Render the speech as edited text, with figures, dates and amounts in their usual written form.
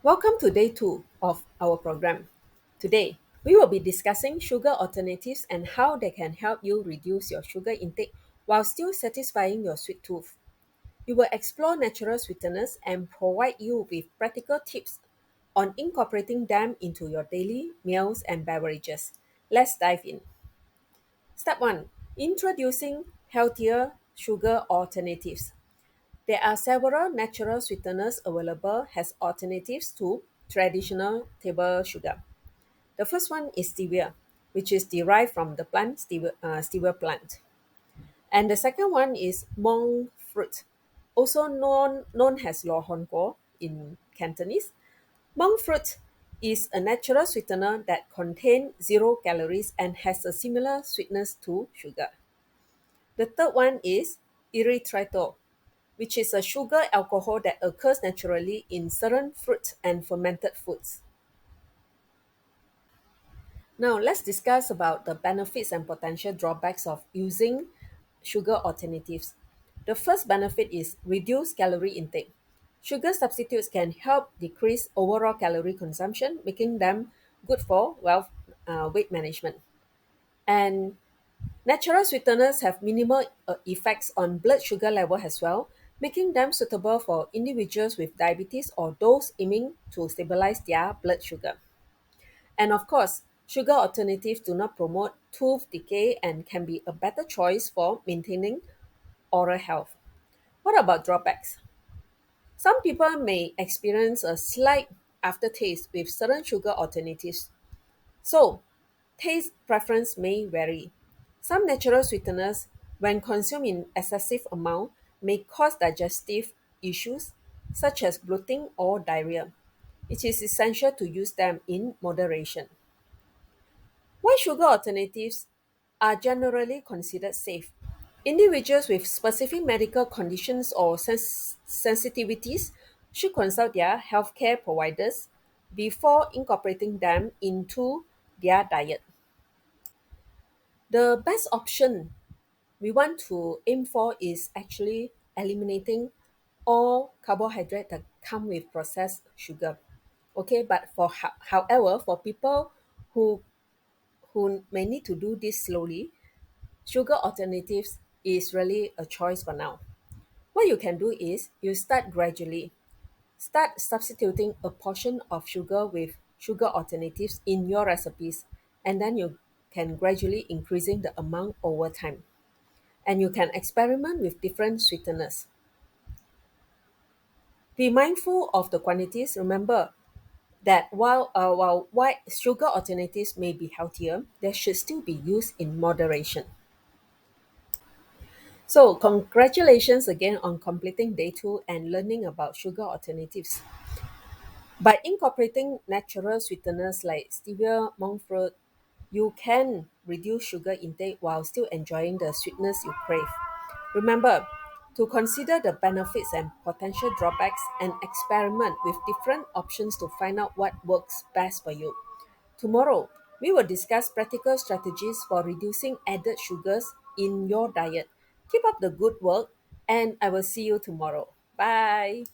Welcome to day 2 of our program. Today, we will be discussing sugar alternatives and how they can help you reduce your sugar intake while still satisfying your sweet tooth. We will explore natural sweeteners and provide you with practical tips on incorporating them into your daily meals and beverages. Let's dive in. Step 1. Introducing healthier sugar alternatives. There are several natural sweeteners available as alternatives to traditional table sugar. The first one is stevia, which is derived from the plant stevia plant. And the second one is monk fruit, also known as lo hon guo in Cantonese. Monk fruit is a natural sweetener that contains 0 calories and has a similar sweetness to sugar. The third one is erythritol, which is a sugar alcohol that occurs naturally in certain fruits and fermented foods. Now, let's discuss about the benefits and potential drawbacks of using sugar alternatives. The first benefit is reduced calorie intake. Sugar substitutes can help decrease overall calorie consumption, making them good for weight management. And natural sweeteners have minimal effects on blood sugar level as well, making them suitable for individuals with diabetes or those aiming to stabilize their blood sugar. And of course, sugar alternatives do not promote tooth decay and can be a better choice for maintaining oral health. What about drawbacks? Some people may experience a slight aftertaste with certain sugar alternatives. So, taste preference may vary. Some natural sweeteners, when consumed in excessive amount, may cause digestive issues such as bloating or diarrhea. It is essential to use them in moderation. Why sugar alternatives are generally considered safe? Individuals with specific medical conditions or sensitivities should consult their healthcare providers before incorporating them into their diet. The best option we want to aim for is actually eliminating all carbohydrate that come with processed sugar. Okay, but however, for people who may need to do this slowly, sugar alternatives is really a choice for now. What you can do is you start gradually. Start substituting a portion of sugar with sugar alternatives in your recipes, and then you can gradually increasing the amount over time. And you can experiment with different sweeteners. Be mindful of the quantities. Remember that while white sugar alternatives may be healthier, they should still be used in moderation. So, congratulations again on completing day 2 and learning about sugar alternatives. By incorporating natural sweeteners like stevia, monk fruit, you can reduce sugar intake while still enjoying the sweetness you crave. Remember to consider the benefits and potential drawbacks and experiment with different options to find out what works best for you. Tomorrow, we will discuss practical strategies for reducing added sugars in your diet. Keep up the good work, and I will see you tomorrow. Bye.